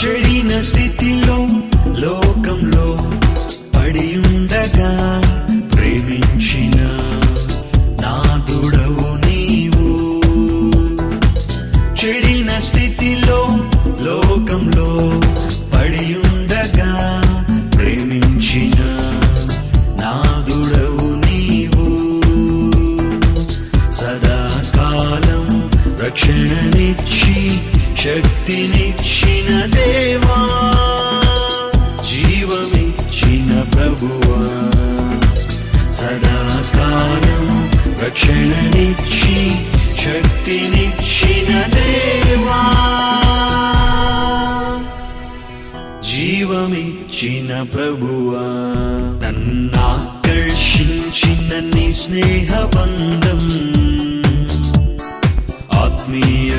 చెడిన స్థితిలో లోకంలో పడి ఉండగా ప్రేమించిన నాదుడవు నీవు. చెడిన స్థితిలో లోకంలో పడి ఉండగా ప్రేమించిన నాదుడవు నీవు. సదాకాలం రక్షణనిచ్చి శక్తినిచ్చిన దేవా, జీవమిచ్చిన ప్రభువా. సదాకాలం రక్షణనిచ్చి శక్తినిచ్చిన దేవా, జీవమిచ్చిన ప్రభువా. నన్నాకర్షించిన నీ స్నేహబంధం, ఆత్మీయ